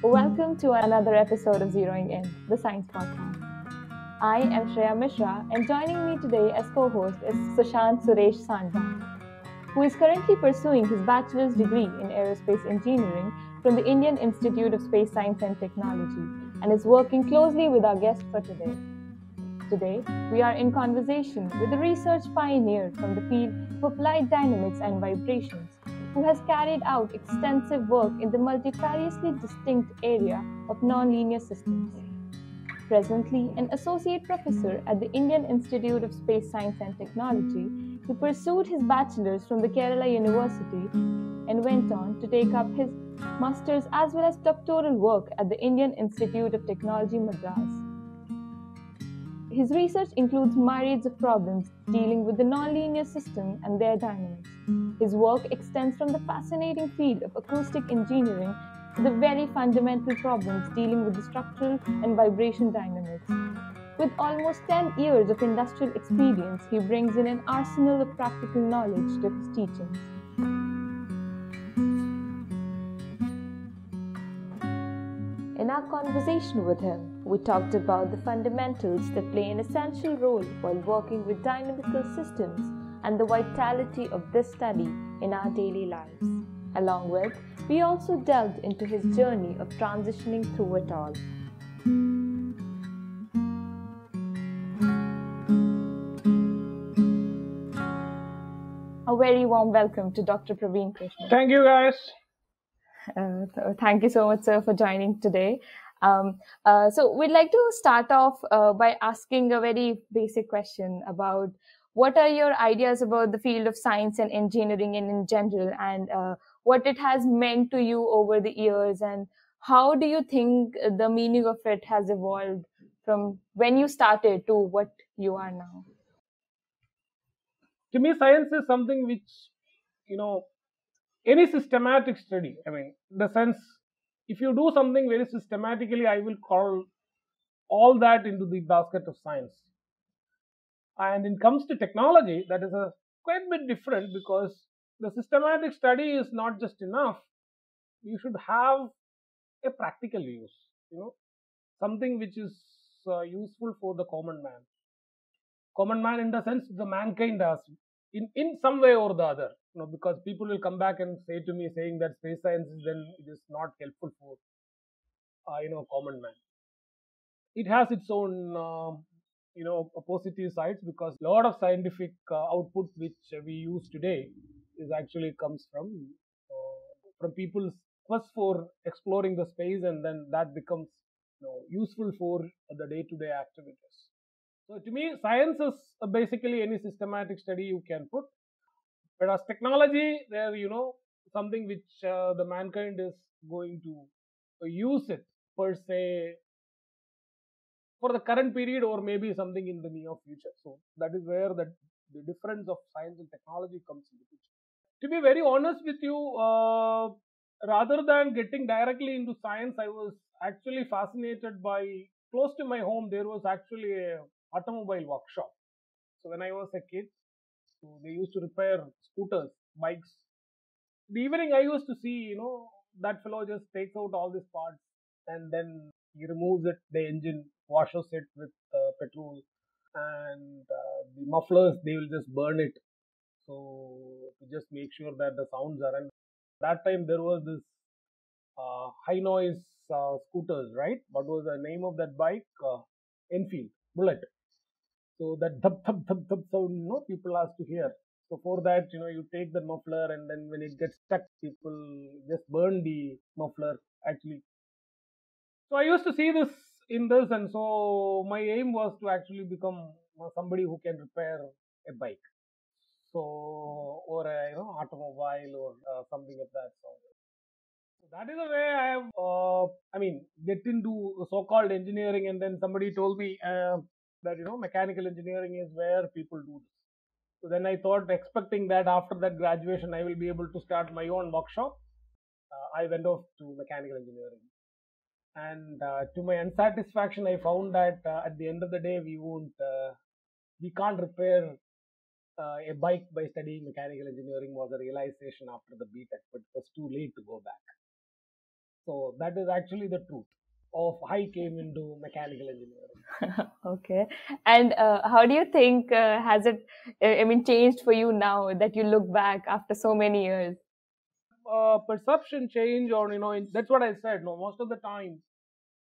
Welcome to another episode of Zeroing In, the Science Podcast. I am Shreya Mishra, and joining me today as co host is Sushant Suresh Sandwan, who is currently pursuing his bachelor's degree in aerospace engineering from the Indian Institute of Space Science and Technology and is working closely with our guest for today. Today, we are in conversation with a research pioneer from the field of applied dynamics and vibrations, who has carried out extensive work in the multifariously distinct area of nonlinear systems. Presently an associate professor at the Indian Institute of Space Science and Technology, he pursued his bachelor's from the Kerala University and went on to take up his master's as well as doctoral work at the Indian Institute of Technology Madras. His research includes myriads of problems dealing with the nonlinear system and their dynamics. His work extends from the fascinating field of acoustic engineering to the very fundamental problems dealing with the structural and vibration dynamics. With almost 10 years of industrial experience, he brings in an arsenal of practical knowledge to his teachings. In our conversation with him, we talked about the fundamentals that play an essential role while working with dynamical systems and the vitality of this study in our daily lives. Along with, we also delved into his journey of transitioning through it all. A very warm welcome to Dr. Praveen Krishnan. Thank you, guys. Thank you so much, sir, for joining today. So we'd like to start off by asking a very basic question about what are your ideas about the field of science and engineering in general, and what it has meant to you over the years, and how do you think the meaning of it has evolved from when you started to what you are now? To me, science is something which, any systematic study, the sense, if you do something very systematically, I will call all that into the basket of science. And in comes to technology, that is a quite bit different because the systematic study is not just enough. You should have a practical use, something which is useful for the common man. Common man in the sense the mankind has in some way or the other, because people will come back and say to me saying that space science is then it is not helpful for common man. It has its own positive sides, because a lot of scientific outputs which we use today is actually comes from people's quest for exploring the space, and then that becomes useful for the day-to-day activities. So to me, science is basically any systematic study you can put. Whereas technology, there something which the mankind is going to use it per se for the current period or maybe something in the near future. So that is where the difference of science and technology comes into picture. To be very honest with you, rather than getting directly into science, I was actually fascinated by, close to my home there was actually a automobile workshop. So when I was a kid, so they used to repair scooters, bikes. The evening I used to see, that fellow just takes out all these parts and then he removes it, the engine, washes it with petrol, and the mufflers they will just burn it. So to just make sure that the sounds are. And that time there was this high noise scooters, right? What was the name of that bike? Enfield Bullet. So that thub thub thub thub sound, people has to hear. So for that, you take the muffler, and then when it gets stuck, people just burn the muffler actually. So I used to see this in this, and so my aim was to actually become somebody who can repair a bike, so or a automobile or something of that sort. So that is the way I have, get into so-called engineering, and then somebody told me that mechanical engineering is where people do this. So then I thought, expecting that after that graduation, I will be able to start my own workshop. I went off to mechanical engineering, and to my unsatisfaction, I found that at the end of the day, we can't repair a bike by studying mechanical engineering. Was a realization after the BTech, but it was too late to go back. So that is actually the truth of I came into mechanical engineering. Okay. And how do you think has it, I mean, changed for you now that you look back after so many years? Perception change, or that's what I said. No, most of the time,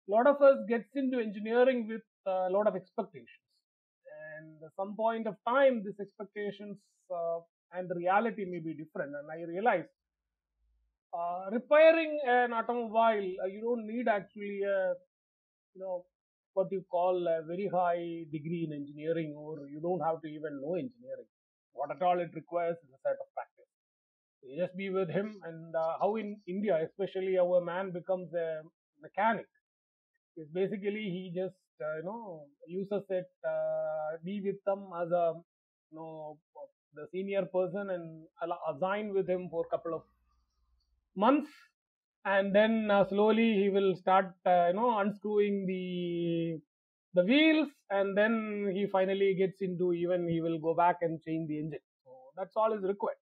a lot of us gets into engineering with a lot of expectations, and at some point of time, these expectations and the reality may be different. And I realized repairing an automobile, you don't need actually a you know what you call a very high degree in engineering, or you don't have to even know engineering. What at all it requires is a set of practice. You just be with him, and how in India, especially, how a man becomes a mechanic is basically he just uses it, be with them as a you know the senior person, and assign with him for a couple of months, and then slowly he will start unscrewing the wheels, and then he finally gets into, even he will go back and change the engine. So that's all is required.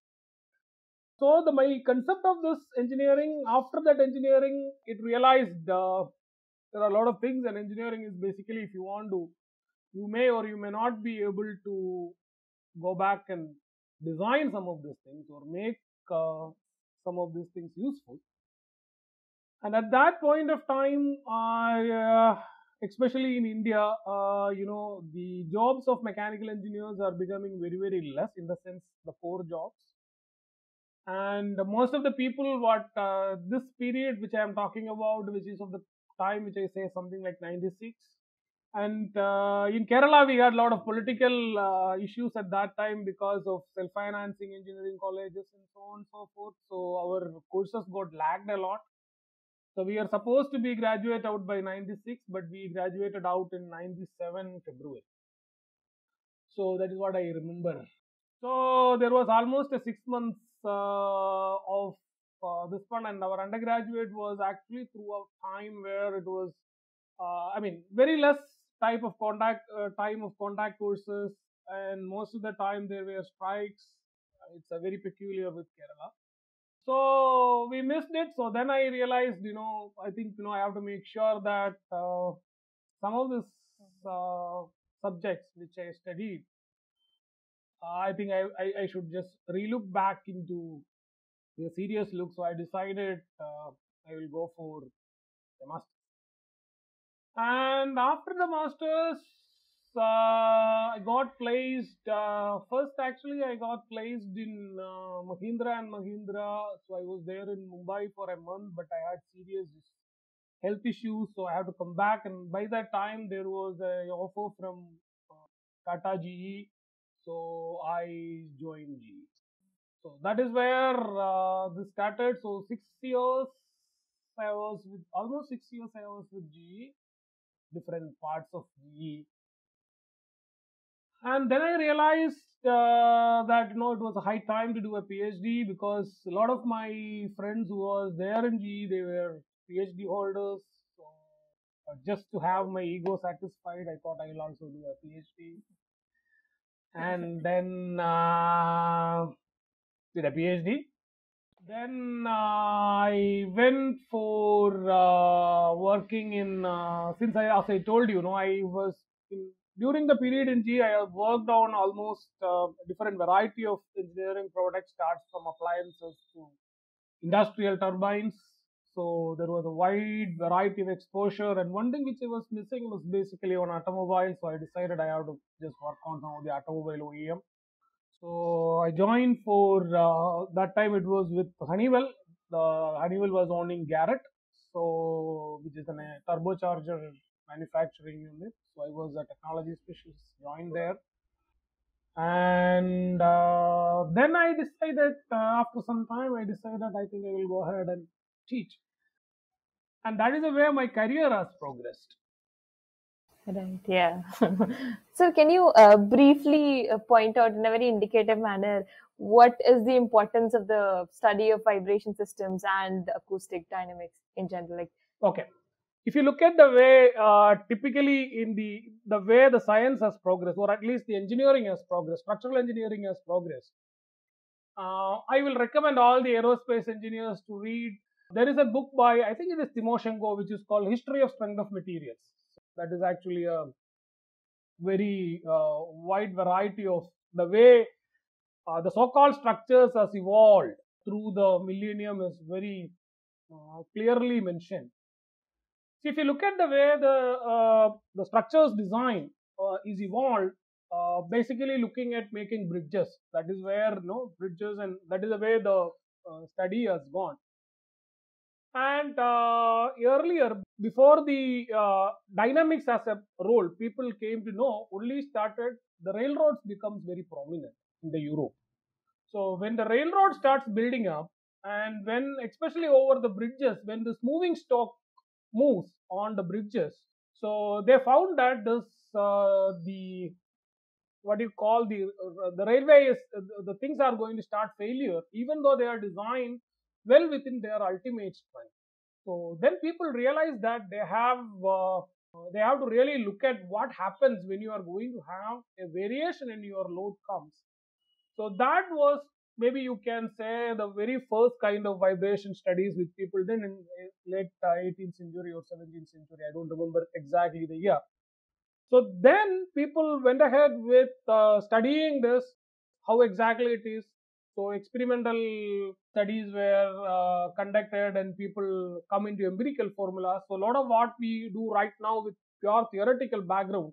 So the my concept of this engineering, after that engineering, it realized there are a lot of things, and engineering is basically, if you want to, you may or you may not be able to go back and design some of these things, or make some of these things useful. And at that point of time, especially in India, the jobs of mechanical engineers are becoming very, very less, in the sense the core jobs. And most of the people, what this period which I am talking about, which is of the time which I say something like 96. And in Kerala, we had a lot of political issues at that time because of self-financing engineering colleges and so on and so forth. So our courses got lagged a lot. So we are supposed to be graduate out by 96, but we graduated out in 97 February. So that is what I remember. So there was almost a 6 months of this one, and our undergraduate was actually through a time where it was, very less type of contact time of contact courses, and most of the time there were strikes. It's a very peculiar with Kerala. So we missed it. So then I realized, I think, I have to make sure that some of these subjects which I studied, I think I should just relook back into a serious look. So I decided I will go for the master. And after the masters, I got placed. First, actually, I got placed in Mahindra and Mahindra. So I was there in Mumbai for a month, but I had serious health issues, so I had to come back. And by that time, there was a offer from Tata GE, so I joined GE. So that is where this started. So 6 years I was with, almost 6 years I was with GE, different parts of GE. And then I realized that it was a high time to do a PhD, because a lot of my friends who was there in GE, they were PhD holders. So just to have my ego satisfied, I thought I will also do a PhD. And then did a PhD. Then I went for working in, since as I told you, I was in, during the period in G, I have worked on almost different variety of engineering products, starts from appliances to industrial turbines. So there was a wide variety of exposure, and one thing which I was missing was basically on automobile. So I decided I have to just work on some of the automobile OEM. So I joined for that time it was with Honeywell. The Honeywell was owning Garrett, so which is a turbocharger manufacturing unit. So I was a technology specialist, joined there, and then I decided after some time I decided I think I will go ahead and teach, and that is the way my career has progressed. Right, yeah. So, can you briefly point out in a very indicative manner what is the importance of the study of vibration systems and acoustic dynamics in general? Like, Okay, if you look at the way typically in the way the science has progressed, or at least the engineering has progressed, structural engineering has progressed, I will recommend all the aerospace engineers to read There is a book by, I think it is Timoshenko, which is called History of Strength of Materials. That is actually a very wide variety of the way the so-called structures has evolved through the millennium is very clearly mentioned. See, if you look at the way the structures design is evolved, basically looking at making bridges. That is where bridges, and that is the way the study has gone. And earlier, before the dynamics as a role, people came to know only started the railroads becomes very prominent in the Europe. So when the railroad starts building up, and when especially over the bridges, when this moving stock moves on the bridges, so they found that this the what do you call the railway is the things are going to start failure, even though they are designed well within their ultimate strength. So then people realize that they have to really look at what happens when you are going to have a variation in your load comes. So that was, maybe you can say, the very first kind of vibration studies which people did in late 18th century or 17th century. I don't remember exactly the year. So then people went ahead with studying this, how exactly it is. So experimental studies were conducted and people come into empirical formulas. So a lot of what we do right now with pure theoretical background,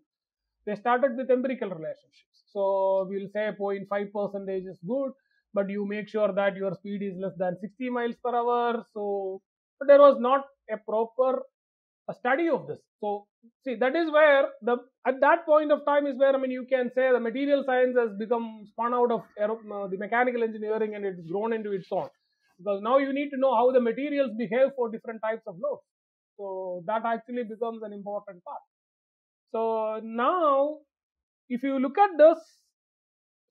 they started with empirical relationships. So we'll say 0.5 percentage is good, but you make sure that your speed is less than 60 miles per hour. So, but there was not a proper a study of this. So see, that is where at that point of time is where, I mean, you can say the material science has become spun out of the mechanical engineering, and it's grown into its own, because now you need to know how the materials behave for different types of loads. So that actually becomes an important part. So now, if you look at this,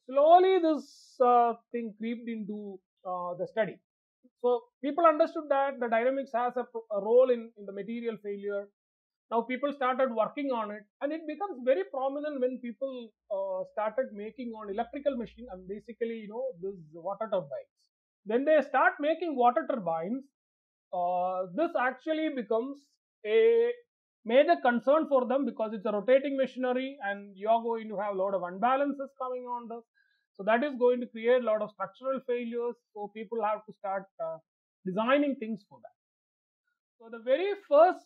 slowly this thing creeped into the study. So people understood that the dynamics has a role in the material failure. Now people started working on it, and it becomes very prominent when people started making on electrical machine, and basically, this water turbines. When they start making water turbines, this actually becomes a major concern for them, because it's a rotating machinery and you're going to have a lot of unbalances coming on this. So that is going to create a lot of structural failures. So people have to start designing things for that. So the very first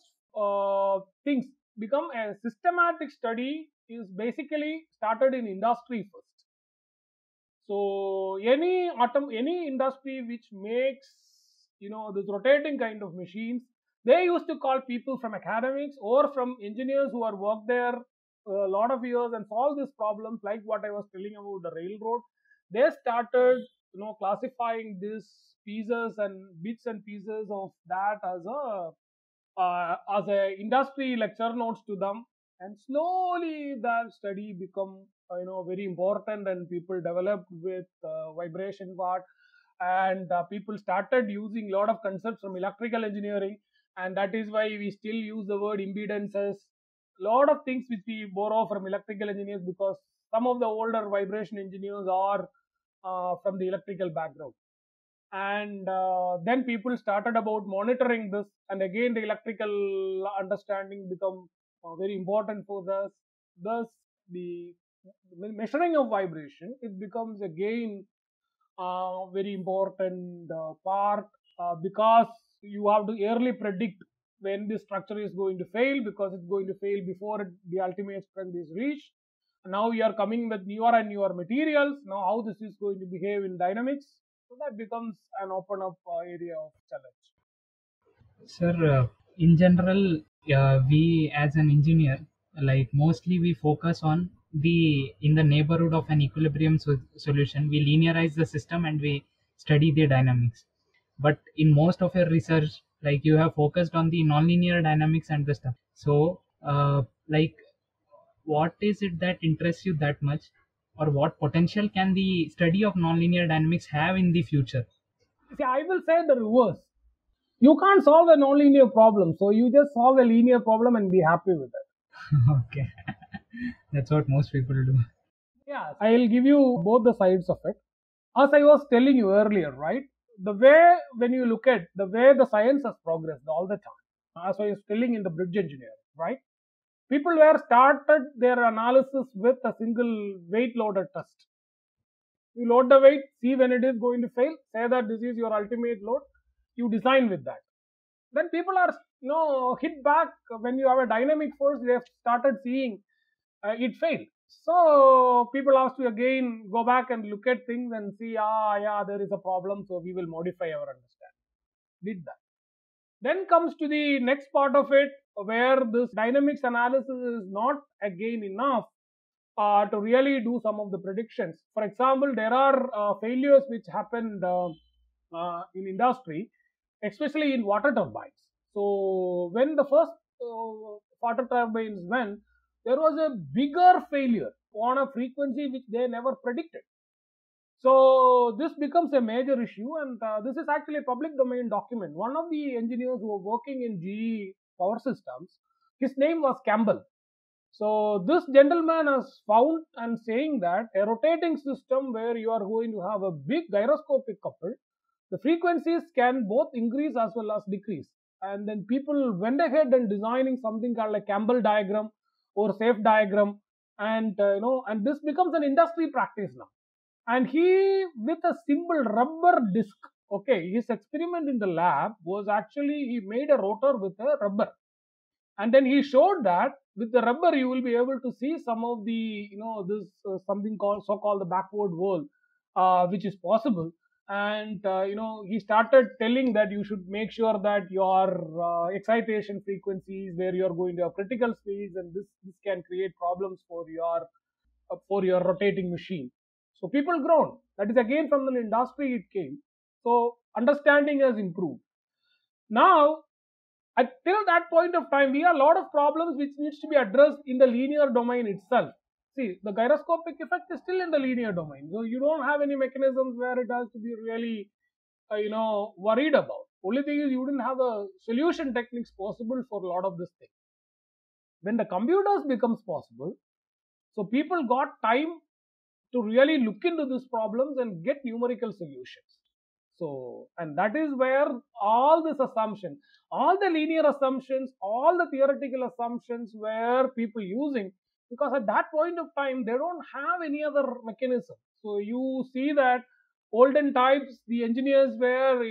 things become a systematic study is basically started in industry first. So any industry which makes this rotating kind of machines, they used to call people from academics or from engineers who are worked there a lot of years and solve these problems, like what I was telling about the railroad. They started classifying these pieces and bits and pieces of that as a industry lecture notes to them, and slowly that study become very important, and people developed with vibration part, and people started using a lot of concepts from electrical engineering, and that is why we still use the word impedances. A lot of things which we borrow from electrical engineers, because some of the older vibration engineers are from the electrical background. And then people started about monitoring this, and again the electrical understanding become very important for us. Thus the measuring of vibration, it becomes again very important part, because you have to early predict when this structure is going to fail, because it's going to fail before the ultimate strength is reached. Now we are coming with newer and newer materials. Now how this is going to behave in dynamics, so that becomes an open up area of challenge. Sir, in general, we as an engineer, like mostly we focus on the in the neighborhood of an equilibrium solution. We linearize the system and we study the dynamics. But in most of your research, like you have focused on the nonlinear dynamics and the stuff. So, like, what is it that interests you that much, or what potential can the study of nonlinear dynamics have in the future? See, I will say the reverse. You can't solve a nonlinear problem, so you just solve a linear problem and be happy with it. Okay, that's what most people do. Yeah, I'll give you both the sides of it. As I was telling you earlier, right? the way when you look at the way the science has progressed all the time, as I was telling in the bridge engineering, right? People were started their analysis with a single weight loaded test. You load the weight, see when it is going to fail, say that this is your ultimate load, you design with that. Then people are hit back when you have a dynamic force. They have started seeing it failed. So people have to again go back and look at things and see, yeah, there is a problem, so we will modify our understanding. Did that. Then comes to the next part of it, where this dynamics analysis is not again enough to really do some of the predictions. For example, there are failures which happened in industry, especially in water turbines. So when the first water turbines went, there was a bigger failure on a frequency which they never predicted. So this becomes a major issue, and this is actually a public domain document. One of the engineers who were working in GE Power Systems, his name was Campbell. So this gentleman has found and saying that a rotating system where you are going to have a big gyroscopic couple, the frequencies can both increase as well as decrease. And then people went ahead and designing something called a Campbell diagram or safe diagram, and and this becomes an industry practice now. And he, with a simple rubber disc, okay, his experiment in the lab was actually he made a rotor with a rubber, and then he showed that with the rubber you will be able to see some of the this something called so-called the backward whirl, which is possible. And he started telling that you should make sure that your excitation frequencies where you are going to have critical speeds, and this can create problems for your rotating machine. So people grown. That is again from the industry it came. So understanding has improved. Now, till that point of time, we have a lot of problems which needs to be addressed in the linear domain itself. See, the gyroscopic effect is still in the linear domain, so you don't have any mechanisms where it has to be really, worried about. Only thing is you didn't have a solution techniques possible for a lot of this thing. When the computers becomes possible, so people got time to really look into these problems and get numerical solutions. So, and that is where all this assumption, all the linear assumptions, all the theoretical assumptions were people using, because at that point of time they don't have any other mechanism. So you see that olden times the engineers were,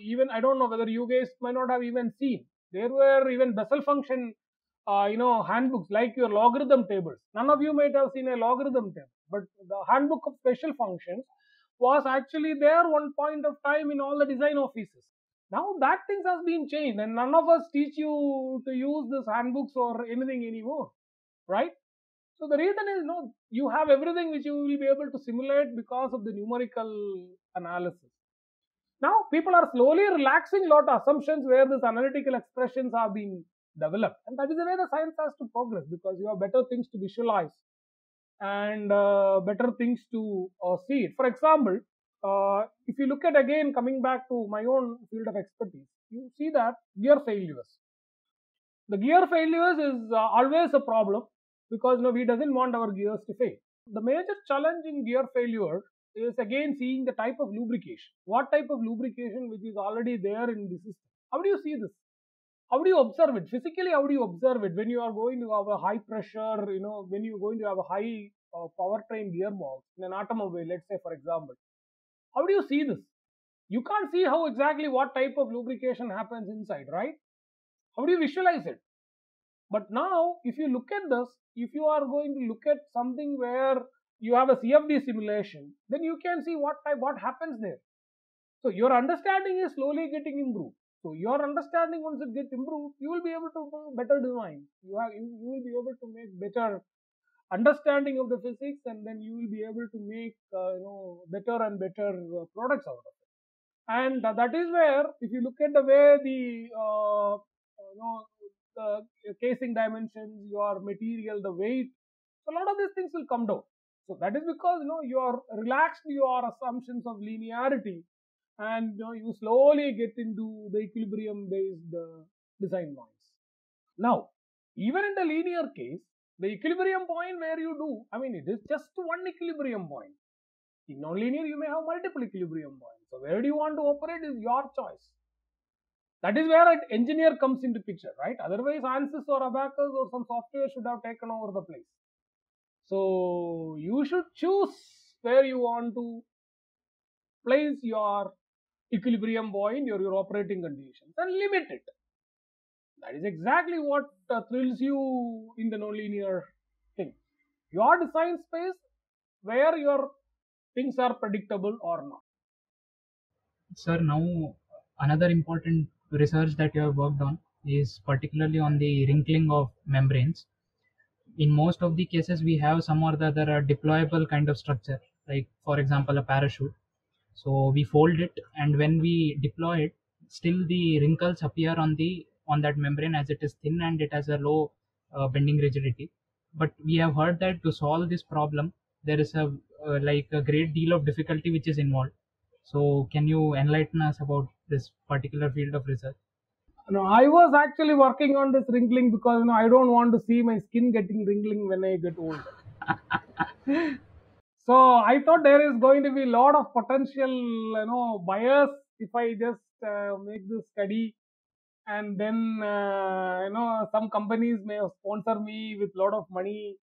even I don't know whether you guys might not have even seen, there were even Bessel function, handbooks like your logarithm tables. None of you might have seen a logarithm table, but the handbook of special functions was actually there one point of time in all the design offices. Now that things has been changed, and none of us teach you to use this handbooks or anything anymore, right? So the reason is, no, you have everything which you will be able to simulate because of the numerical analysis. Now people are slowly relaxing a lot of assumptions where these analytical expressions are being developed, and that is the way the science has to progress, because you have better things to visualize and better things to see it. For example, if you look at again coming back to my own field of expertise, you see that gear failures. The gear failures is always a problem, because we doesn't want our gears to fail. The major challenge in gear failure is again seeing the type of lubrication. What type of lubrication which is already there in the system? How do you see this? How do you observe it physically? How do you observe it when you are going to have a high pressure, when you're going to have a high powertrain gearbox in an automobile, let's say for example? How do you see this? You can't see how exactly what type of lubrication happens inside, right? How do you visualize it? But now if you look at this, if you are going to look at something where you have a CFD simulation, then you can see what happens there. So your understanding is slowly getting improved. So your understanding, once it gets improved, you will be able to do better design. You will be able to make better understanding of the physics, and then you will be able to make better and better products out of it. And that is where, if you look at the way the casing dimensions, your material, the weight, so a lot of these things will come down. So that is because you are relaxed your assumptions of linearity, and you slowly get into the equilibrium based design lines. Now, even in the linear case, the equilibrium point where you do, it is just one equilibrium point. In nonlinear, you may have multiple equilibrium points. So where do you want to operate is your choice. That is where an engineer comes into picture, right? Otherwise, ANSYS or Abacus or some software should have taken over the place. So you should choose where you want to place your equilibrium point or your operating conditions and limit it. That is exactly what thrills you in the nonlinear thing. Your design space where your things are predictable or not. Sir, now another important research that you have worked on is particularly on the wrinkling of membranes. In most of the cases, we have some or the other deployable kind of structure, like for example a parachute. So we fold it, and when we deploy it, still the wrinkles appear on that membrane as it is thin and it has a low bending rigidity. But we have heard that to solve this problem, there is a great deal of difficulty which is involved. So can you enlighten us about this particular field of research? No, I was actually working on this wrinkling because I don't want to see my skin getting wrinkling when I get old. So I thought there is going to be a lot of potential, bias if I just make this study, and then some companies may sponsor me with a lot of money.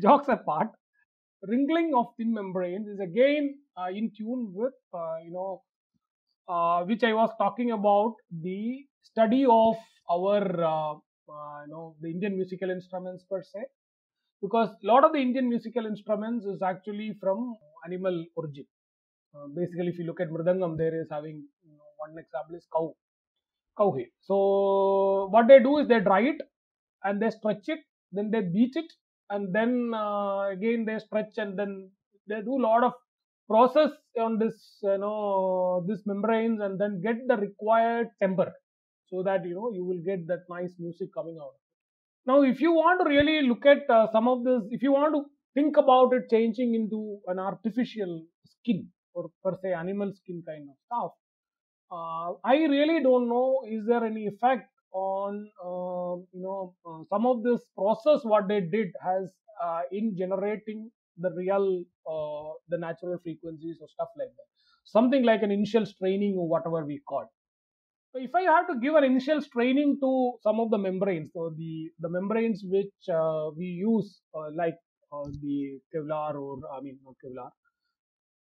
Jokes apart, wrinkling of thin membranes is again in tune with which I was talking about, the study of our the Indian musical instruments per se, because a lot of the Indian musical instruments is actually from animal origin. Basically, if you look at mridangam, there is having one example is cow hair. So what they do is they dry it and they stretch it, then they beat it, and then again they stretch, and then they do a lot of process on this membranes, and then get the required temper, so that you will get that nice music coming out. Now, if you want to really look at some of this, if you want to think about it changing into an artificial skin or per se animal skin kind of stuff, I really don't know is there any effect on some of this process what they did has in generating the real the natural frequencies or stuff like that, something like an initial straining or whatever we call. So if I have to give an initial straining to some of the membranes, so the membranes which we use like the Kevlar, or I mean not Kevlar,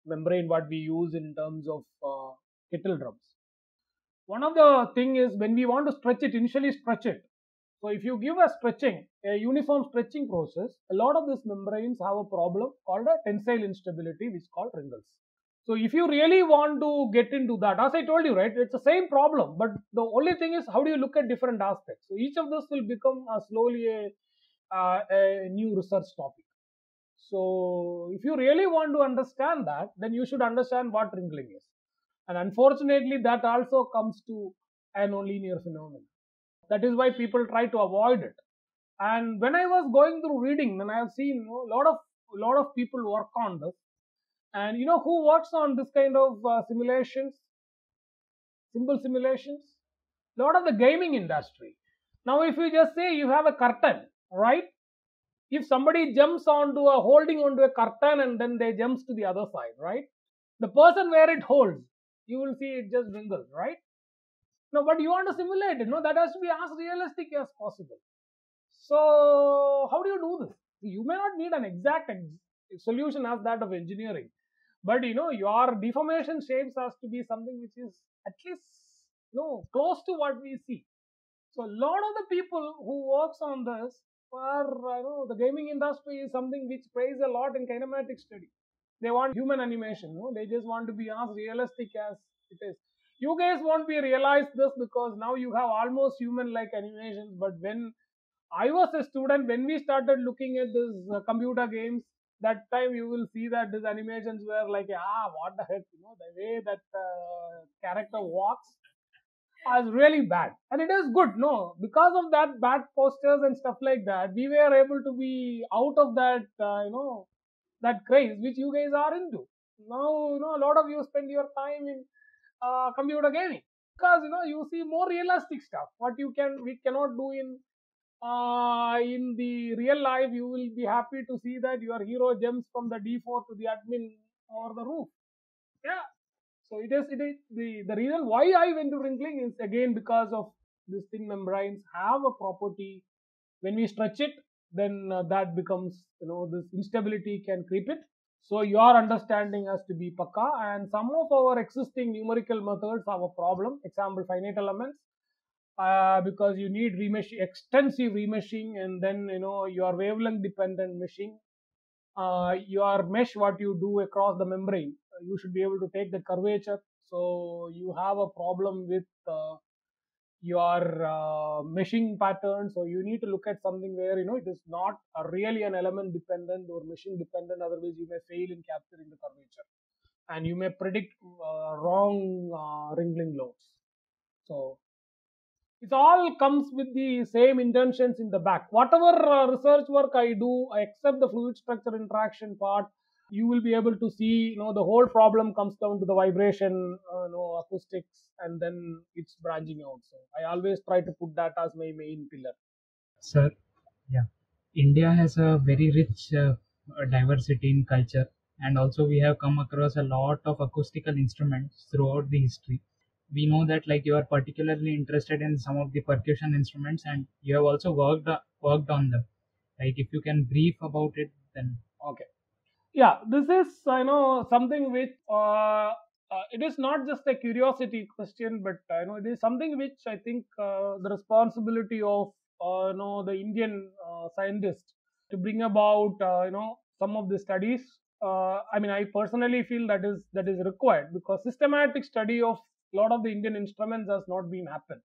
membrane what we use in terms of kettle drums. One of the thing is when we want to stretch it, initially stretch it. So if you give a uniform stretching process, a lot of these membranes have a problem called a tensile instability, which is called wrinkles. So if you really want to get into that, as I told you, right, it's the same problem, but the only thing is how do you look at different aspects. So each of this will become slowly a new research topic. So if you really want to understand that, then you should understand what wrinkling is. And unfortunately, that also comes to a nonlinear phenomenon. That is why people try to avoid it. And when I was going through reading, then I have seen a lot of people work on this. And who works on this kind of simulations, simple simulations? A lot of the gaming industry. Now, if you just say you have a curtain, right? If somebody jumps holding onto a curtain and then they jumps to the other side, right? The person where it holds, you will see it just wrinkles, right? No, but you want to simulate it, no? That has to be as realistic as possible. So, how do you do this? You may not need an exact solution as that of engineering, but your deformation shapes has to be something which is at least close to what we see. So, a lot of the people who works on this for the gaming industry is something which plays a lot in kinematic study. They want human animation, no? They just want to be as realistic as it is. You guys won't be realized this because now you have almost human-like animations. But when I was a student, when we started looking at this computer games, that time you will see that these animations were like, what the heck, the way that character walks is really bad. And it is good, no, because of that bad posters and stuff like that, we were able to be out of that, that craze which you guys are into. Now, a lot of you spend your time in computer gaming because you see more realistic stuff. What we cannot do in In the real life, you will be happy to see that your hero jumps from the D4 to the admin or the roof. Yeah. So it is the reason why I went to wrinkling is again because of this thing. Membranes have a property. When we stretch it, then that becomes, this instability can creep it. So your understanding has to be pakka, and some of our existing numerical methods have a problem. Example, finite elements, because you need remeshing, extensive remeshing, and then your wavelength dependent meshing. Your mesh, what you do across the membrane, you should be able to take the curvature. So you have a problem with your meshing pattern. So you need to look at something where it is not really an element dependent or meshing dependent. Otherwise, you may fail in capturing the curvature, and you may predict wrong wrinkling loads. So it all comes with the same intentions in the back. Whatever research work I do, except the fluid structure interaction part, you will be able to see, the whole problem comes down to the vibration, acoustics, and then it's branching out. So I always try to put that as my main pillar. Sir, yeah, India has a very rich diversity in culture, and also we have come across a lot of acoustical instruments throughout the history. We know that like you are particularly interested in some of the percussion instruments, and you have also worked on them. Like if you can brief about it, then Okay. Yeah, this is something which it is not just a curiosity question, but it is something which I think the responsibility of the Indian scientists to bring about some of the studies. I mean, I personally feel that is required, because systematic study of a lot of the Indian instruments has not been happened.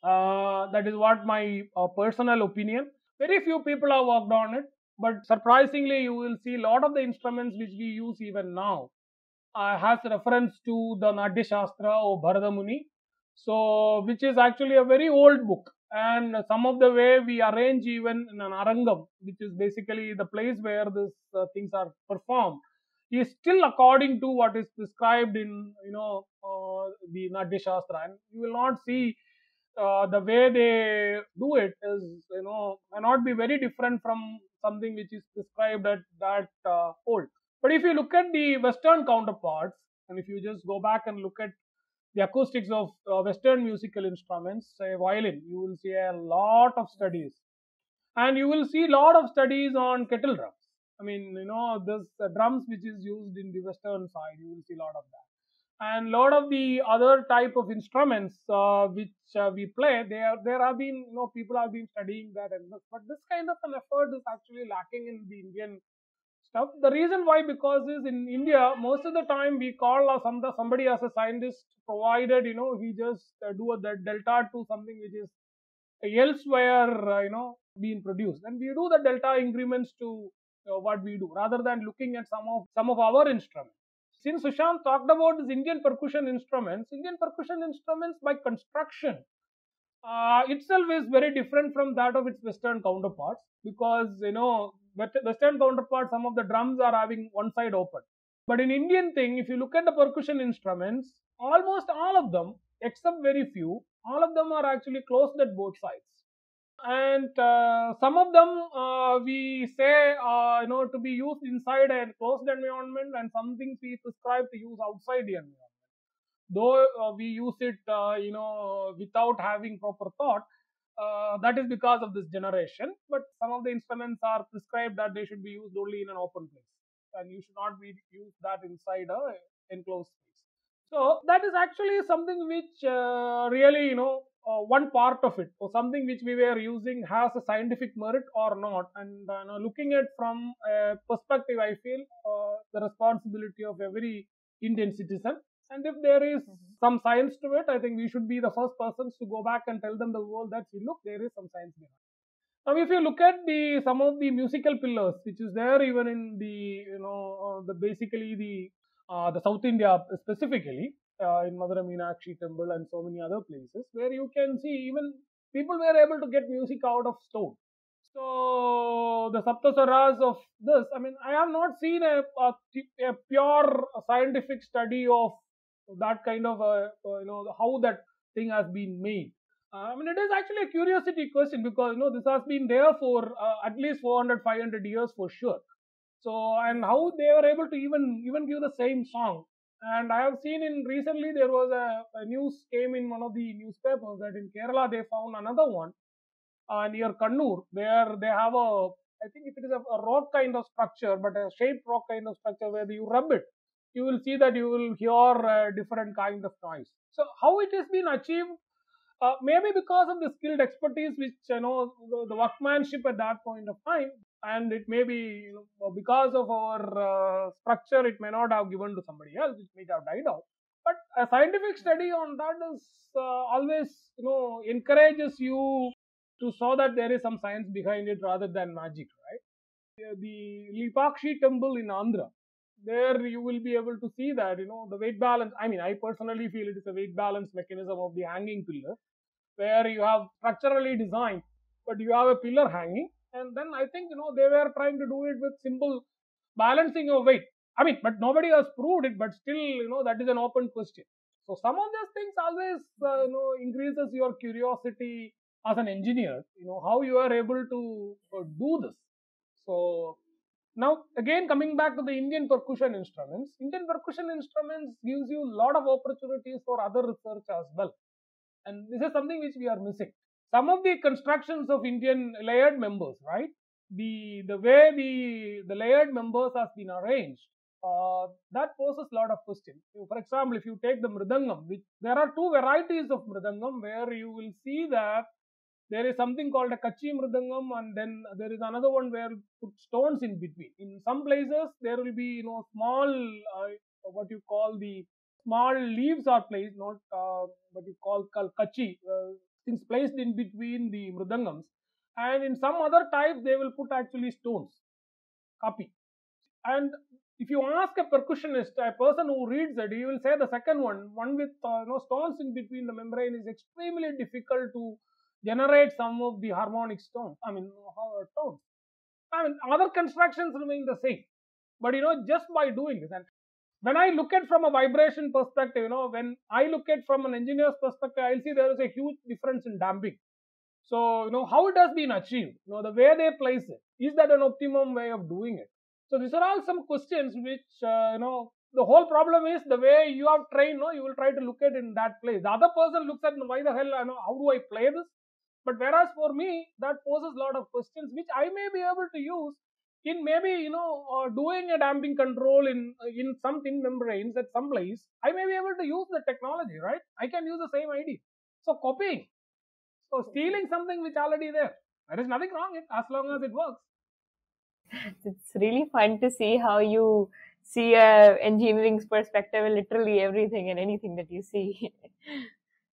That is what my personal opinion. Very few people have worked on it, but surprisingly, you will see a lot of the instruments which we use even now has reference to the Natya Shastra or Bharata Muni, so which is actually a very old book. And some of the way we arrange even in an arangam, which is basically the place where these things are performed, is still according to what is prescribed in the Natya Shastra, and you will not see the way they do it is may not be very different from something which is prescribed at that old. But if you look at the Western counterparts, and if you just go back and look at the acoustics of Western musical instruments, say violin, you will see a lot of studies, and you will see a lot of studies on kettle drums. I mean, this drums which is used in the Western side, you will see a lot of that. And a lot of the other type of instruments which we play, there have been people have been studying that, and but this kind of an effort is actually lacking in the Indian stuff. The reason why, because is in India most of the time we call somebody as a scientist, provided he just do a delta to something which is elsewhere being produced, and we do the delta increments to what we do, rather than looking at some of our instruments. Since Sushant talked about these Indian percussion instruments by construction itself is very different from that of its Western counterparts, because Western counterparts, some of the drums are having one side open, but in Indian thing, if you look at the percussion instruments, almost all of them, except very few, all of them are actually closed at both sides. And some of them we say to be used inside a closed environment, and some things we prescribe to use outside the environment, though we use it without having proper thought. That is because of this generation, but some of the instruments are prescribed that they should be used only in an open place, and you should not be use that inside a enclosed space. So that is actually something which really one part of it, or something which we were using, has a scientific merit or not. And looking at from a perspective, I feel the responsibility of every Indian citizen. And if there is some science to it, I think we should be the first persons to go back and tell them the world that, see, look, there is some science behind. Now, if you look at the some of the musical pillars, which is there even in the the basically the South India specifically, in Madurai Meenakshi temple and so many other places, where you can see even people were able to get music out of stone. So the Saptaswaras of this, I mean, I have not seen a pure scientific study of that kind of how that thing has been made. It is actually a curiosity question because this has been there for at least 400, 500 years for sure. So, and how they were able to even give the same song. And I have seen in recently there was a news came in one of the newspapers that in Kerala they found another one near Kannur where they have I think it is a rock kind of structure, but a shaped rock kind of structure where you rub it, you will see that you will hear different kind of noise. So how it has been achieved? Maybe because of the skilled expertise, which the workmanship at that point of time, and it may be because of our structure, it may not have given to somebody else, it may have died out. But a scientific study on that is always encourages you to show that there is some science behind it rather than magic, right? The Lipakshi temple in Andhra, there you will be able to see that the weight balance. I personally feel it is a weight balance mechanism of the hanging pillar, where you have structurally designed, but you have a pillar hanging, and then I think they were trying to do it with simple balancing of weight. But nobody has proved it, but still that is an open question. So some of these things always increases your curiosity as an engineer. How you are able to do this. So now again coming back to the Indian percussion instruments gives you a lot of opportunities for other research as well, and this is something which we are missing. Some of the constructions of Indian layered members, right? The way the layered members has been arranged, that poses a lot of questions. For example, if you take the mridangam, there are two varieties of mridangam where you will see that there is something called a kachi mridangam, and then there is another one where you put stones in between. In some places there will be small what you call the small leaves are placed, not what you call kachi, things placed in between the mridangams, and in some other types they will put actually stones, kapi. And if you ask a percussionist, a person who reads it, he will say the second one with stones in between the membrane, is extremely difficult to generate some of the harmonic tones. Tones. Other constructions remain the same, but just by doing this. And when I look at from a vibration perspective, when I look at from an engineer's perspective, I'll see there is a huge difference in damping. So how it has been achieved, the way they place it, is that an optimum way of doing it? So these are all some questions which the whole problem is the way you have trained. You will try to look at it in that place. The other person looks at why the hell how do I play this? But whereas for me that poses a lot of questions which I may be able to use in maybe doing a damping control in some thin membranes at some place. I may be able to use the technology, right? I can use the same idea. So copying, so stealing something which already there. There is nothing wrong in it as long as it works. It's really fun to see how you see a engineering's perspective in literally everything and anything that you see.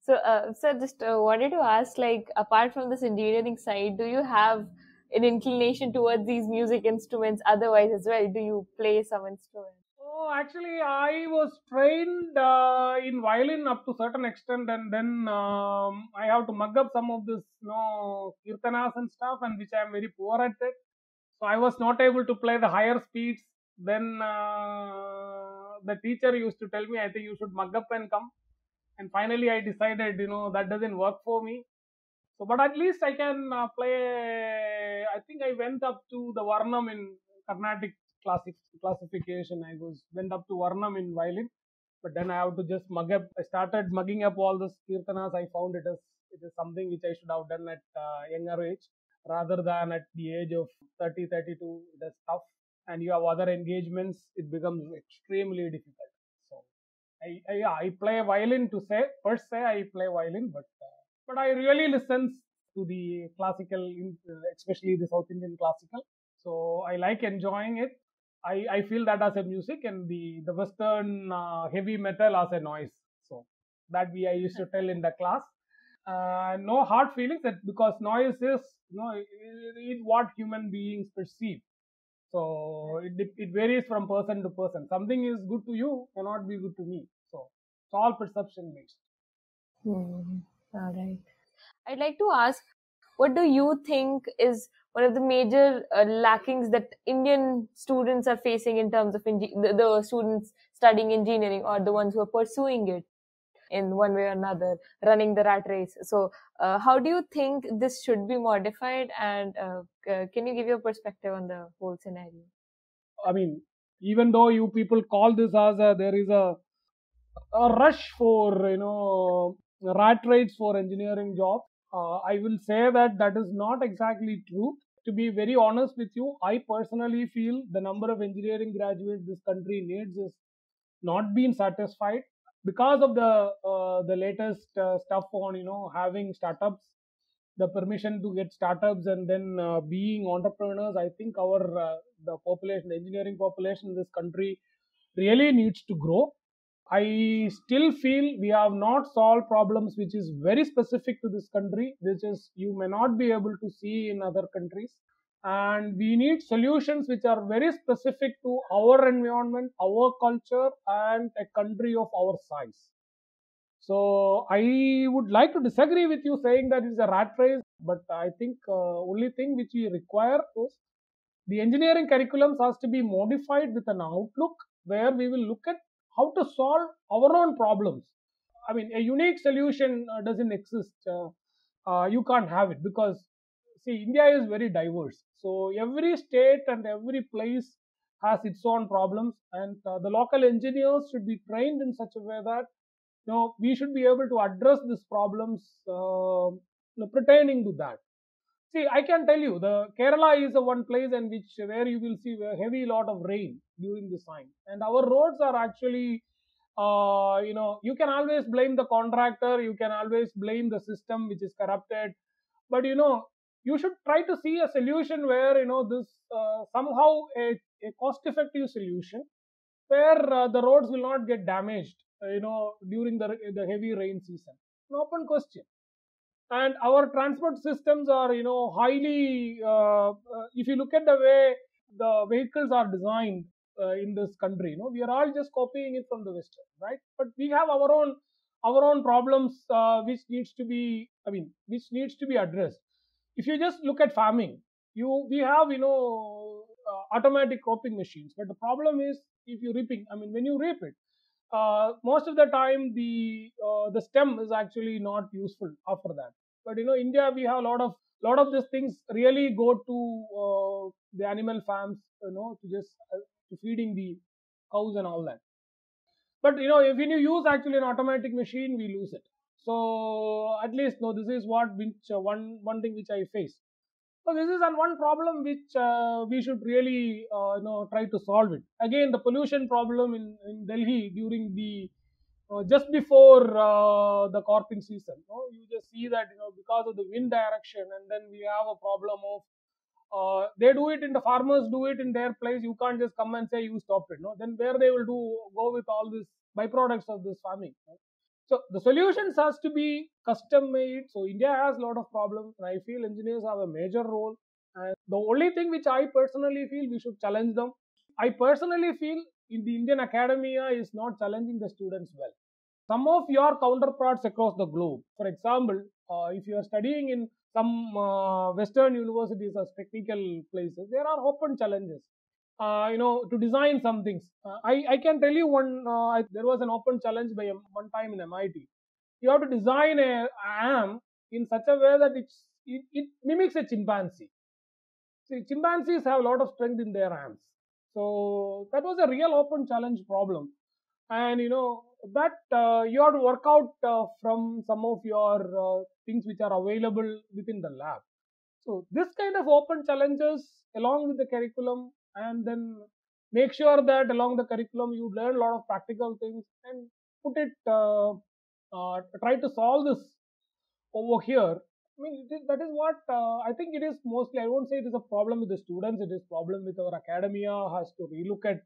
So, sir, just wanted to ask, like, apart from this engineering side, do you have an inclination towards these music instruments otherwise as well? Do you play some instruments? Oh, actually, I was trained in violin up to a certain extent, and then I have to mug up some of this, kirtanas and stuff, and which I am very poor at it. So I was not able to play the higher speeds. Then the teacher used to tell me, I think you should mug up and come. And finally, I decided, that doesn't work for me. So, but at least I can play. I think I went up to the Varnam in Carnatic classification. Went up to Varnam in violin, but then I have to just mug up. I started mugging up all the kirtanas. I found it is something which I should have done at younger age rather than at the age of 30, 32. That's tough, and you have other engagements. It becomes extremely difficult. So I play violin to say per se. I play violin, but I really listen to the classical, especially the South Indian classical. So I like enjoying it. I feel that as a music, and the Western heavy metal as a noise. So that I used to tell in the class. No hard feelings, that because noise is what human beings perceive. So it varies from person to person. Something is good to you cannot be good to me. So it's all perception based. All right. I'd like to ask, what do you think is one of the major lackings that Indian students are facing in terms of the students studying engineering or the ones who are pursuing it? in one way or another, running the rat race. So, how do you think this should be modified? And can you give your perspective on the whole scenario? I mean, even though you people call this as there is a rush for rat rates for engineering jobs, I will say that that is not exactly true. To be very honest with you, I personally feel the number of engineering graduates this country needs is not being satisfied because of the latest stuff on having startups, the permission to get startups, and then being entrepreneurs. I think our the population, the engineering population in this country really needs to grow. I still feel we have not solved problems which is very specific to this country, which is you may not be able to see in other countries. And we need solutions which are very specific to our environment, our culture, and a country of our size. So I would like to disagree with you saying that it's a rat race, but I think only thing which we require is the engineering curriculums has to be modified with an outlook where we will look at how to solve our own problems. I mean, a unique solution doesn't exist. You can't have it because, see, India is very diverse. So every state and every place has its own problems, and the local engineers should be trained in such a way that we should be able to address these problems pertaining to that. See, I can tell you, the Kerala is the one place in which where you will see a heavy lot of rain during this time, and our roads are actually, you can always blame the contractor, you can always blame the system which is corrupted, but you should try to see a solution where this somehow a cost-effective solution where the roads will not get damaged, during the heavy rain season. An open question. And our transport systems are highly if you look at the way the vehicles are designed in this country, we are all just copying it from the western, right? But we have our own problems which needs to be addressed. If you just look at farming, we have automatic cropping machines, but the problem is if you reaping, when you reap it, most of the time the stem is actually not useful after that. But India, we have a lot of these things really go to the animal farms, to just to feeding the cows and all that. But if when you use actually an automatic machine, we lose it. So at least no, this is what which one thing which I face. So this is one problem which we should really try to solve it. Again, the pollution problem in Delhi during the just before the cropping season. You just see that because of the wind direction, and then we have a problem of they do it in the farmers do it in their place. You can't just come and say you stop it. No, then where they will go with all these byproducts of this farming. So the solutions has to be custom made. So India has a lot of problems, and I feel engineers have a major role. And the only thing which I personally feel we should challenge them. I personally feel in the Indian academia is not challenging the students well. Some of your counterparts across the globe, for example, if you are studying in some Western universities as technical places, there are open challenges. To design some things. I can tell you there was an open challenge by one time in MIT. You have to design a am in such a way that it mimics a chimpanzee. See, chimpanzees have a lot of strength in their arms. So that was a real open challenge problem. And that you have to work out from some of your things which are available within the lab. So this kind of open challenges along with the curriculum, and then make sure that along the curriculum you learn a lot of practical things and put it try to solve this over here. That is what I think it is mostly. I won't say it is a problem with the students. It is problem with our academia has to relook at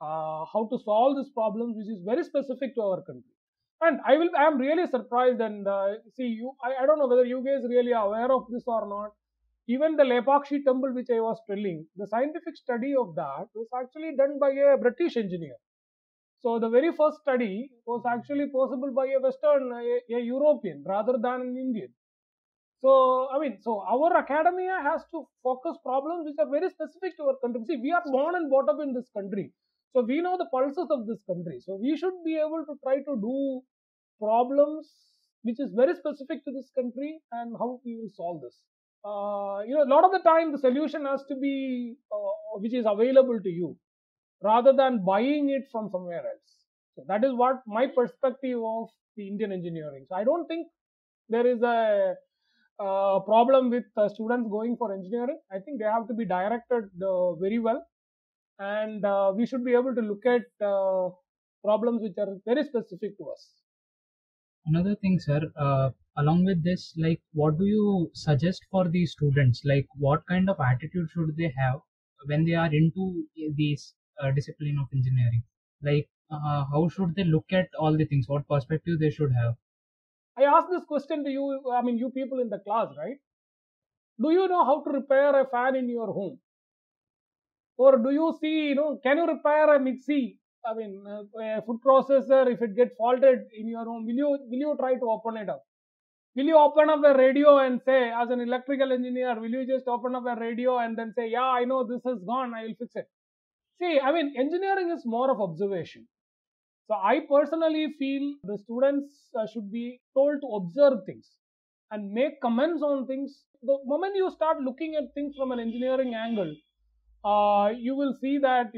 how to solve this problem, which is very specific to our country. And I am really surprised. And see, I don't know whether you guys really are aware of this or not. Even the Lepakshi temple, which I was telling, the scientific study of that was actually done by a British engineer. So the very first study was actually possible by a Western, a European, rather than an Indian. So so our academia has to focus problems which are very specific to our country. See, we are born and brought up in this country, so we know the pulses of this country. So we should be able to try to do problems which is very specific to this country and how we will solve this. A lot of the time the solution has to be which is available to you rather than buying it from somewhere else. So that is what my perspective of the Indian engineering. So I don't think there is a problem with students going for engineering. I think they have to be directed very well, and we should be able to look at problems which are very specific to us. Another thing, sir, along with this, like, what do you suggest for the students? Like, what kind of attitude should they have when they are into these discipline of engineering? Like, how should they look at all the things? What perspective they should have? I asked this question to you, you people in the class, right? Do you know how to repair a fan in your home? Or do you see, can you repair a mixie? A food processor, if it gets faulted in your home, will you try to open it up? Will you open up a radio and say, as an electrical engineer, will you just open up a radio and then say, yeah, I know this is gone, I will fix it? See, engineering is more of observation. So I personally feel the students should be told to observe things and make comments on things. The moment you start looking at things from an engineering angle, you will see that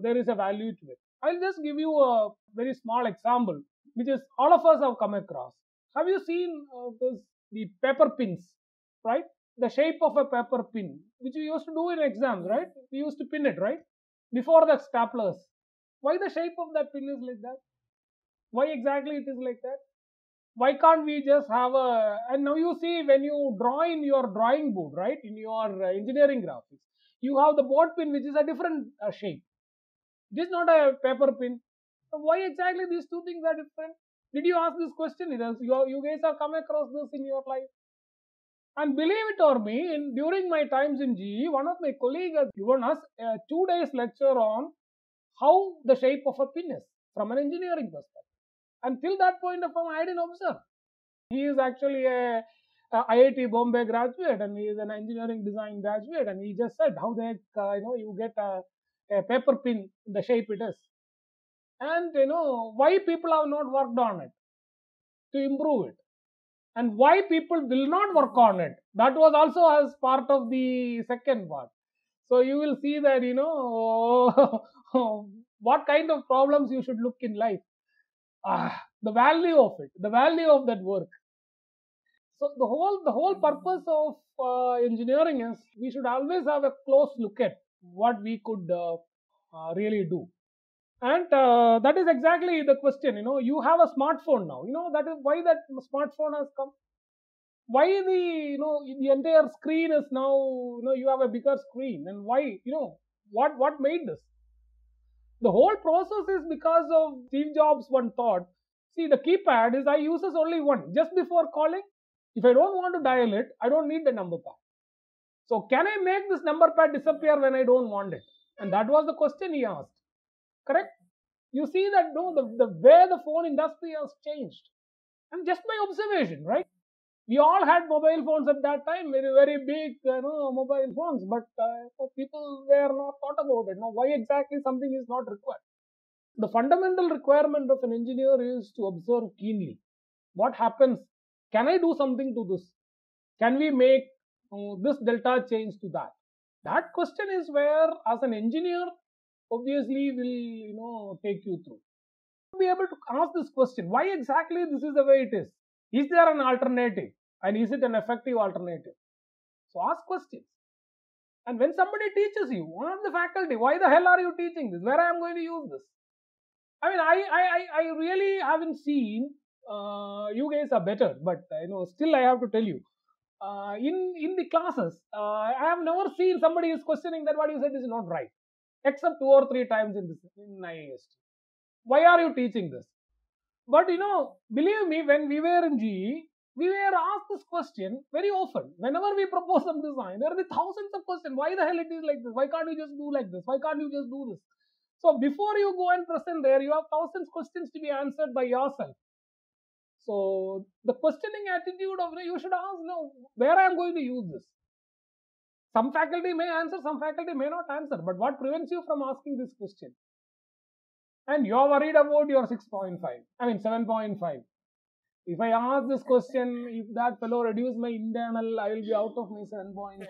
there is a value to it. I'll just give you a very small example, which is all of us have come across. Have you seen the paper pins, right? The shape of a paper pin, which we used to do in exams, right? We used to pin it, right? Before the staplers. Why the shape of that pin is like that? Why exactly it is like that? Why can't we just have and now you see when you draw in your drawing board, right? In your engineering graphics, you have the board pin which is a different shape. This is not a paper pin. So why exactly these two things are different? Did you ask this question? You guys have come across this in your life. And believe it or me, during my times in GE, one of my colleagues has given us a 2 days lecture on how the shape of a pin is from an engineering perspective. Until that point of time, I didn't observe. He is actually a IIT Bombay graduate and he is an engineering design graduate, and he just said how they you get a paper pin, the shape it is, and why people have not worked on it to improve it, and why people will not work on it. That was also as part of the second part. So you will see that what kind of problems you should look in life. The value of it, the value of that work. So the whole purpose of engineering is we should always have a close look at what we could really do, and that is exactly the question. You have a smartphone now. That is why that smartphone has come. Why the entire screen is now you have a bigger screen, and why what made this? The whole process is because of Steve Jobs' one thought. See, the keypad is I uses only one. Just before calling, if I don't want to dial it, I don't need the number pad. So can I make this number pad disappear when I don't want it? And that was the question he asked. Correct? You see that the way the phone industry has changed. And just by observation, right? We all had mobile phones at that time, very, very big mobile phones, but people were not thought about it. Now, why exactly something is not required? The fundamental requirement of an engineer is to observe keenly. What happens? Can I do something to this? Can we make this delta change to that? That question is where, as an engineer, obviously will take you through. Be able to ask this question: why exactly this is the way it is? Is there an alternative? And is it an effective alternative? So ask questions. And when somebody teaches you, ask the faculty, why the hell are you teaching this? Where I am going to use this? I really haven't seen. You guys are better, but still I have to tell you. In the classes, I have never seen somebody is questioning that what you said is not right, except 2 or 3 times in IIST. Why are you teaching this? But believe me, when we were in GE, we were asked this question very often. Whenever we propose some design, there will be thousands of questions. Why the hell it is like this? Why can't you just do like this? Why can't you just do this? So before you go and present there, you have thousands of questions to be answered by yourself. So the questioning attitude of you should ask, where I am going to use this. Some faculty may answer, some faculty may not answer. But what prevents you from asking this question? And you're worried about your 6.5, 7.5. If I ask this question, if that fellow reduce my internal, I will be out of my 7.5.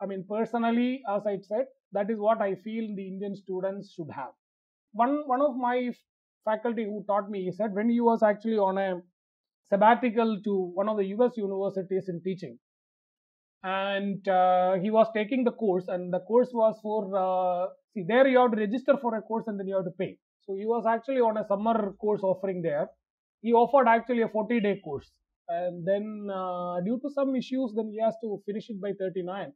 I mean, personally, as I said, that is what I feel the Indian students should have. One of my faculty who taught me, he said when he was actually on a sabbatical to one of the US universities in teaching, and he was taking the course, and the course was for see, there you have to register for a course and then you have to pay. So he was actually on a summer course offering there. He offered actually a 40-day course, and then due to some issues, then he has to finish it by 39.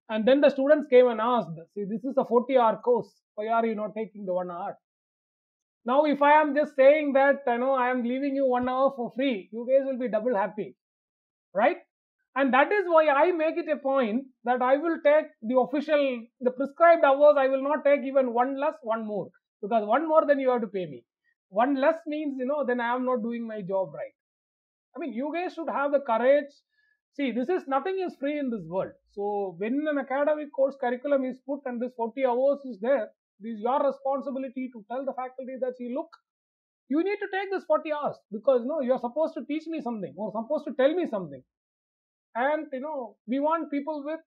And then the students came and asked, see, this is a 40-hour course, why are you not taking the 1 hour? Now, if I am just saying that, I am leaving you 1 hour for free, you guys will be double happy, right? And that is why I make it a point that I will take the prescribed hours, I will not take even one less, one more. Because one more, then you have to pay me. One less means, then I am not doing my job right. I mean, you guys should have the courage. See, nothing is free in this world. So when an academic course curriculum is put and this 40 hours is there, it is your responsibility to tell the faculty that, see, look, you need to take this 40 hours because, you are supposed to teach me something or supposed to tell me something. And, we want people with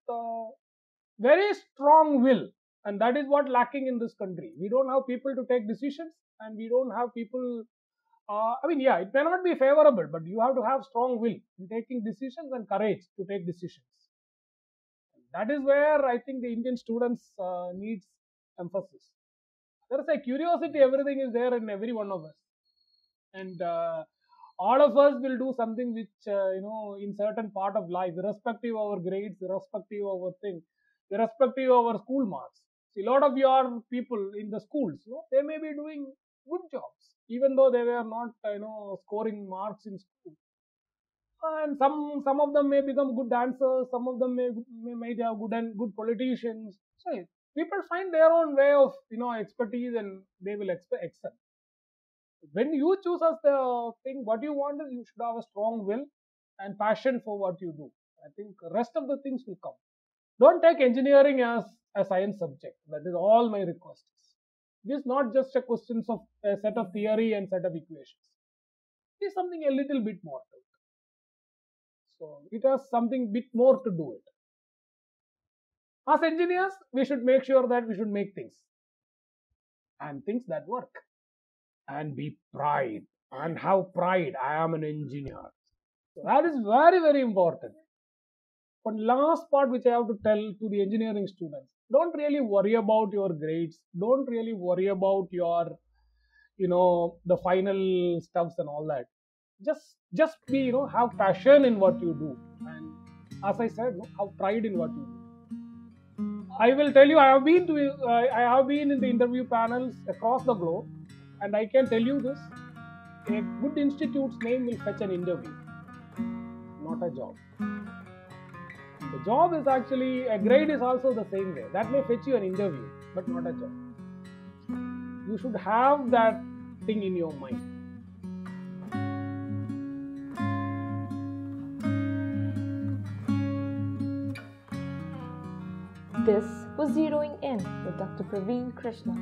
very strong will. And that is what lacking in this country. We don't have people to take decisions, and we don't have people. It may not be favorable, but you have to have strong will in taking decisions and courage to take decisions. That is where I think the Indian students needs emphasis. There is a curiosity, everything is there in every one of us. And all of us will do something which, in certain part of life, irrespective of our grades, irrespective of our thing, irrespective of our school marks. See, a lot of your people in the schools, they may be doing good jobs, even though they were not, scoring marks in school. And some of them may become good dancers, some of them may have good politicians. So people find their own way of, expertise, and they will excel. When you choose as the thing, what you want is you should have a strong will and passion for what you do. I think the rest of the things will come. Don't take engineering as a science subject. That is all my request. It is not just a question of a set of theory and set of equations. It is something a little bit more to it. So it has something bit more to do it. As engineers, we should make sure that we should make things and things that work. And be pride and have pride. I am an engineer. So that is very, very important. One last part which I have to tell to the engineering students: don't really worry about your grades. Don't really worry about your, the final stuffs and all that. Just be, have passion in what you do, and as I said, have pride in what you do. I will tell you, I have been in the interview panels across the globe. And I can tell you this, a good institute's name will fetch an interview, not a job. The job is actually, a grade is also the same way. That may fetch you an interview, but not a job. You should have that thing in your mind. This was Zeroing In with Dr. Praveen Krishna.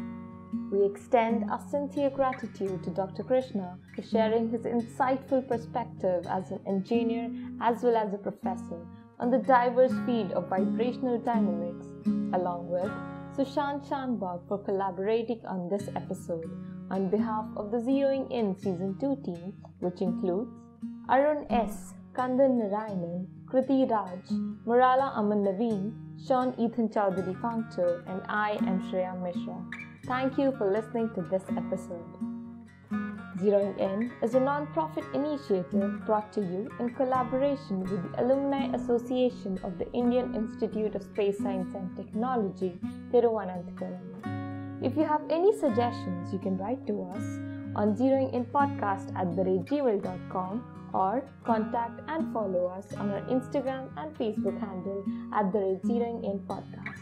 We extend our sincere gratitude to Dr. Krishna for sharing his insightful perspective as an engineer as well as a professor on the diverse field of vibrational dynamics, along with Sushant Shanbag for collaborating on this episode on behalf of the Zeroing In Season 2 team, which includes Arun S., Kandan Narayanan, Kriti Raj, Murala Aman Naveen, Sean Ethan Chowdhury Fangcher, and I am Shreya Mishra. Thank you for listening to this episode. Zeroing In is a non-profit initiative brought to you in collaboration with the Alumni Association of the Indian Institute of Space Science and Technology, Thiruvananthapuram. If you have any suggestions, you can write to us on zeroinginpodcast@gmail.com or contact and follow us on our Instagram and Facebook handle @zeroinginpodcast.